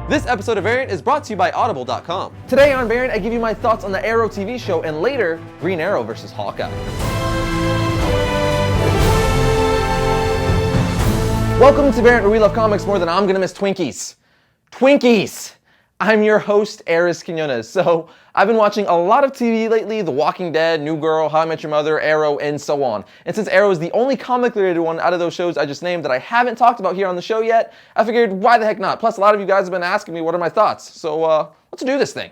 This episode of Variant is brought to you by Audible.com. Today on Variant, I give you my thoughts on the Arrow TV show and later, Green Arrow versus Hawkeye. Welcome to Variant, where we love comics more than I'm gonna miss Twinkies. Twinkies! I'm your host, Arris Quinones. So, I've been watching a lot of TV lately, The Walking Dead, New Girl, How I Met Your Mother, Arrow, and so on. And since Arrow is the only comic-related one out of those shows I just named that I haven't talked about here on the show yet, I figured, why the heck not? Plus, a lot of you guys have been asking me what are my thoughts. So, let's do this thing.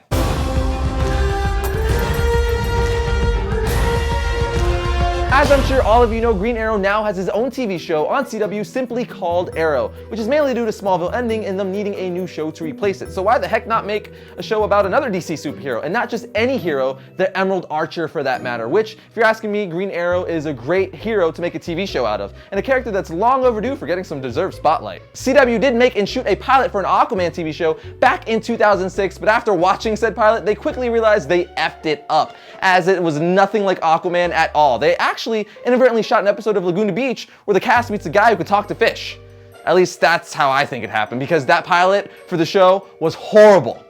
As I'm sure all of you know, Green Arrow now has his own TV show on CW simply called Arrow, which is mainly due to Smallville ending and them needing a new show to replace it. So why the heck not make a show about another DC superhero, and not just any hero, the Emerald Archer for that matter, which, if you're asking me, Green Arrow is a great hero to make a TV show out of, and a character that's long overdue for getting some deserved spotlight. CW did make and shoot a pilot for an Aquaman TV show back in 2006, but after watching said pilot, they quickly realized they effed it up, as it was nothing like Aquaman at all. They actually inadvertently shot an episode of Laguna Beach where the cast meets a guy who could talk to fish. At least that's how I think it happened, because that pilot for the show was horrible.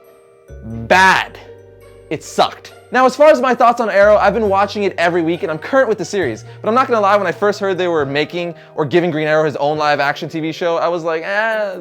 Bad. It sucked. Now, as far as my thoughts on Arrow, I've been watching it every week and I'm current with the series. But I'm not gonna lie, when I first heard they were making or giving Green Arrow his own live action TV show, I was like,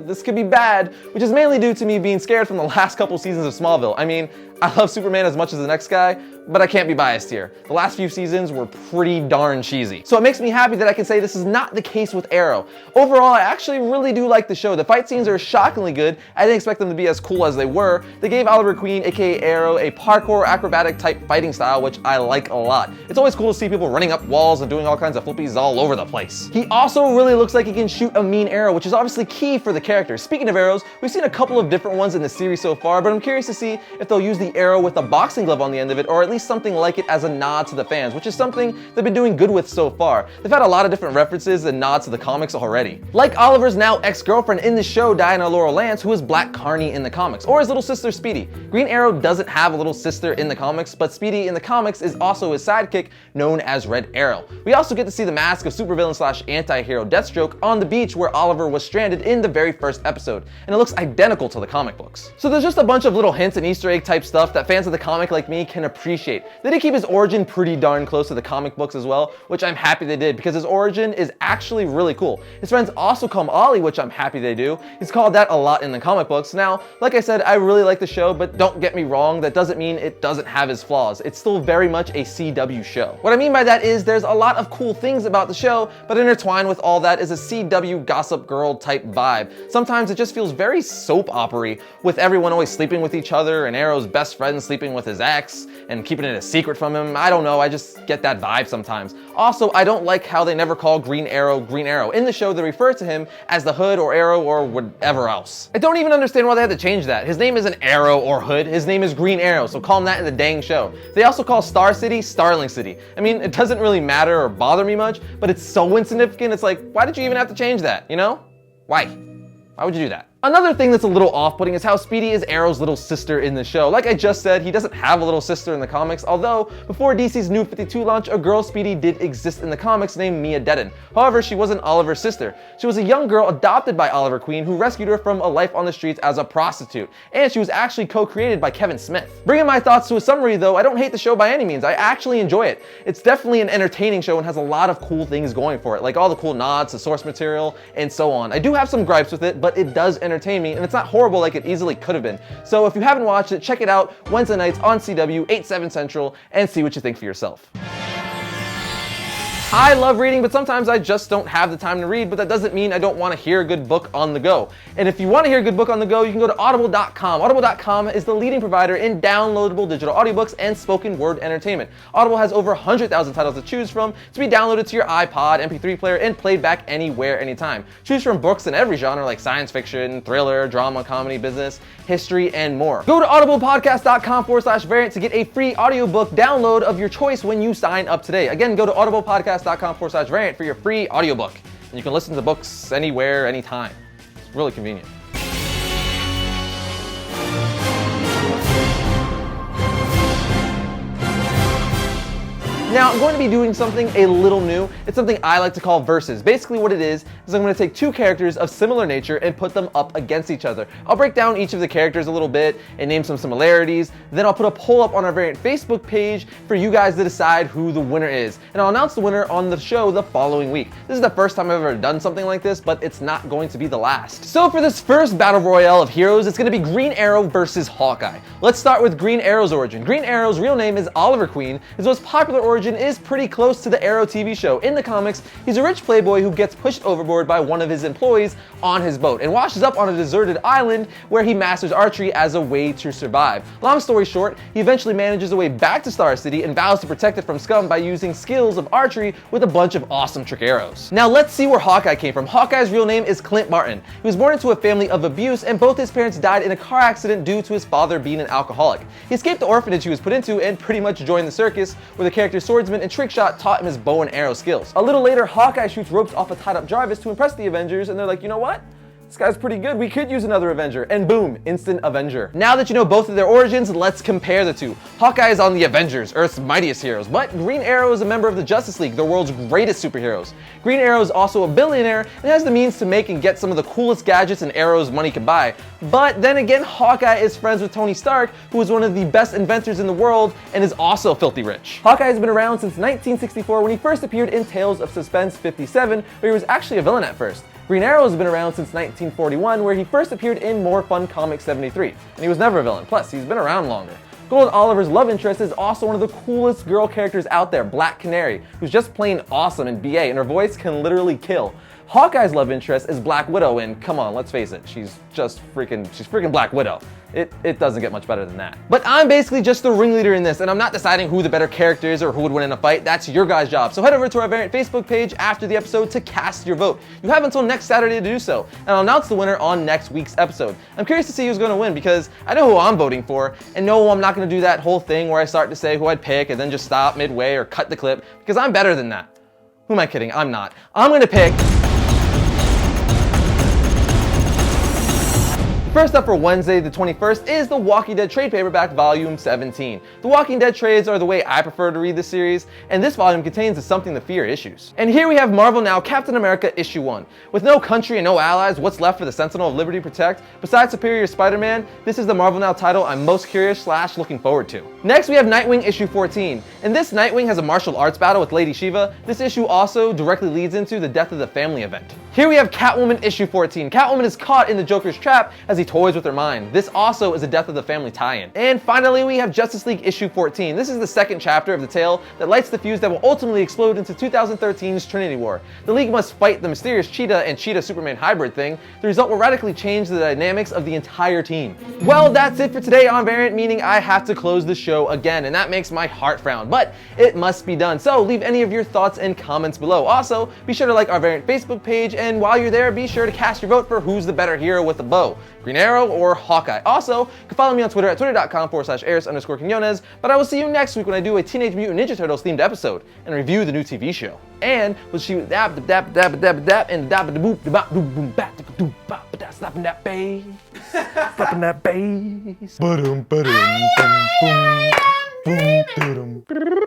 this could be bad, which is mainly due to me being scared from the last couple seasons of Smallville. I mean, I love Superman as much as the next guy, but I can't be biased here. The last few seasons were pretty darn cheesy. So it makes me happy that I can say this is not the case with Arrow. Overall, I actually really do like the show. The fight scenes are shockingly good. I didn't expect them to be as cool as they were. They gave Oliver Queen, aka Arrow, a parkour acrobatic type fighting style, which I like a lot. It's always cool to see people running up walls and doing all kinds of flippies all over the place. He also really looks like he can shoot a mean arrow, which is obviously key for the character. Speaking of arrows, we've seen a couple of different ones in the series so far, but I'm curious to see if they'll use the arrow with a boxing glove on the end of it, or at least something like it as a nod to the fans, which is something they've been doing good with so far. They've had a lot of different references and nods to the comics already. Like Oliver's now ex-girlfriend in the show, Diana Laurel Lance, who is Black Carney in the comics, or his little sister Speedy. Green Arrow doesn't have a little sister in the comics, but Speedy in the comics is also his sidekick, known as Red Arrow. We also get to see the mask of supervillain slash anti-hero Deathstroke on the beach where Oliver was stranded in the very first episode, and it looks identical to the comic books. So there's just a bunch of little hints and Easter egg type stuff that fans of the comic like me can appreciate. They did keep his origin pretty darn close to the comic books as well, which I'm happy they did, because his origin is actually really cool. His friends also call him Ollie, which I'm happy they do. He's called that a lot in the comic books. Now, like I said, I really like the show, but don't get me wrong, that doesn't mean it doesn't have its flaws. It's still very much a CW show. What I mean by that is there's a lot of cool things about the show, but intertwined with all that is a CW Gossip Girl type vibe. Sometimes it just feels very soap opera-y, with everyone always sleeping with each other and Arrow's best friend sleeping with his ex and keeping it a secret from him. I don't know, I just get that vibe sometimes. Also, I don't like how they never call Green Arrow Green Arrow. In the show, they refer to him as the Hood or Arrow or whatever else. I don't even understand why they had to change that. His name isn't Arrow or Hood, his name is Green Arrow, so call him that in the dang show. They also call Star City Starling City. I mean, it doesn't really matter or bother me much, but it's so insignificant, it's like, why did you even have to change that, you know? Why? Why would you do that? Another thing that's a little off-putting is how Speedy is Arrow's little sister in the show. Like I just said, he doesn't have a little sister in the comics, although before DC's New 52 launch, a girl Speedy did exist in the comics named Mia Dedden. However, she wasn't Oliver's sister. She was a young girl adopted by Oliver Queen who rescued her from a life on the streets as a prostitute, and she was actually co-created by Kevin Smith. Bringing my thoughts to a summary though, I don't hate the show by any means. I actually enjoy it. It's definitely an entertaining show and has a lot of cool things going for it, like all the cool nods to source material and so on. I do have some gripes with it, but it does entertain me, and it's not horrible like it easily could have been. So if you haven't watched it, check it out Wednesday nights on CW, 8/7 Central, and see what you think for yourself. I love reading, but sometimes I just don't have the time to read, but that doesn't mean I don't want to hear a good book on the go. And if you want to hear a good book on the go, you can go to Audible.com. Audible.com is the leading provider in downloadable digital audiobooks and spoken word entertainment. Audible has over 100,000 titles to choose from to be downloaded to your iPod, MP3 player, and played back anywhere, anytime. Choose from books in every genre like science fiction, thriller, drama, comedy, business, history, and more. Go to audiblepodcast.com/variant to get a free audiobook download of your choice when you sign up today. Again, go to audiblepodcast.com/variant for your free audiobook. And you can listen to books anywhere, anytime. It's really convenient. Now, I'm going to be doing something a little new. It's something I like to call verses. Basically what it is I'm going to take two characters of similar nature and put them up against each other. I'll break down each of the characters a little bit and name some similarities. Then I'll put a poll up on our Variant Facebook page for you guys to decide who the winner is. And I'll announce the winner on the show the following week. This is the first time I've ever done something like this, but it's not going to be the last. So for this first battle royale of heroes, it's going to be Green Arrow versus Hawkeye. Let's start with Green Arrow's origin. Green Arrow's real name is Oliver Queen. His most popular origin is pretty close to the Arrow TV show. In the comics, he's a rich playboy who gets pushed overboard by one of his employees on his boat and washes up on a deserted island where he masters archery as a way to survive. Long story short, he eventually manages a way back to Star City and vows to protect it from scum by using skills of archery with a bunch of awesome trick arrows. Now let's see where Hawkeye came from. Hawkeye's real name is Clint Martin. He was born into a family of abuse, and both his parents died in a car accident due to his father being an alcoholic. He escaped the orphanage he was put into and pretty much joined the circus, where the character Swordsman and Trickshot taught him his bow and arrow skills. A little later, Hawkeye shoots ropes off a tied-up Jarvis to impress the Avengers, and they're like, you know what? This guy's pretty good, we could use another Avenger, and boom, instant Avenger. Now that you know both of their origins, let's compare the two. Hawkeye is on the Avengers, Earth's mightiest heroes, but Green Arrow is a member of the Justice League, the world's greatest superheroes. Green Arrow is also a billionaire and has the means to make and get some of the coolest gadgets and arrows money can buy. But then again, Hawkeye is friends with Tony Stark, who is one of the best inventors in the world and is also filthy rich. Hawkeye has been around since 1964 when he first appeared in Tales of Suspense 57, where he was actually a villain at first. Green Arrow has been around since 1941, where he first appeared in More Fun Comics 73, and he was never a villain, plus he's been around longer. Gold Oliver's love interest is also one of the coolest girl characters out there, Black Canary, who's just plain awesome in BA, and her voice can literally kill. Hawkeye's love interest is Black Widow, and come on, let's face it, she's freaking Black Widow. It doesn't get much better than that. But I'm basically just the ringleader in this, and I'm not deciding who the better character is or who would win in a fight. That's your guys' job. So head over to our Variant Facebook page after the episode to cast your vote. You have until next Saturday to do so, and I'll announce the winner on next week's episode. I'm curious to see who's going to win because I know who I'm voting for, and no, I'm not going to do that whole thing where I start to say who I'd pick and then just stop midway or cut the clip, because I'm better than that. Who am I kidding? I'm not. I'm going to pick... First up for Wednesday the 21st is The Walking Dead Trade Paperback Volume 17. The Walking Dead trades are the way I prefer to read this series, and this volume contains the Something to Fear issues. And here we have Marvel Now Captain America Issue 1. With no country and no allies, what's left for the Sentinel of Liberty to protect? Besides Superior Spider-Man, this is the Marvel Now title I'm most curious / looking forward to. Next we have Nightwing Issue 14. In this, Nightwing has a martial arts battle with Lady Shiva. This issue also directly leads into the Death of the Family event. Here we have Catwoman Issue 14. Catwoman is caught in the Joker's trap as he toys with her mind. This also is a Death of the Family tie-in. And finally, we have Justice League Issue 14. This is the second chapter of the tale that lights the fuse that will ultimately explode into 2013's Trinity War. The League must fight the mysterious Cheetah and Cheetah-Superman hybrid thing. The result will radically change the dynamics of the entire team. Well, that's it for today on Variant, meaning I have to close the show again, and that makes my heart frown, but it must be done. So leave any of your thoughts and comments below. Also, be sure to like our Variant Facebook page, and while you're there, be sure to cast your vote for who's the better hero with the bow, Green Arrow or Hawkeye. Also, you can follow me on Twitter at twitter.com/Arris_Quinones, but I will see you next week when I do a Teenage Mutant Ninja Turtles themed episode and review the new TV show. And we'll see you dab dab dab dab dab and dab da boop da bop boom boom bat da doop bop da slapping that bass, slapping that bass. Ba-dum ba-dum boom boom boom boom.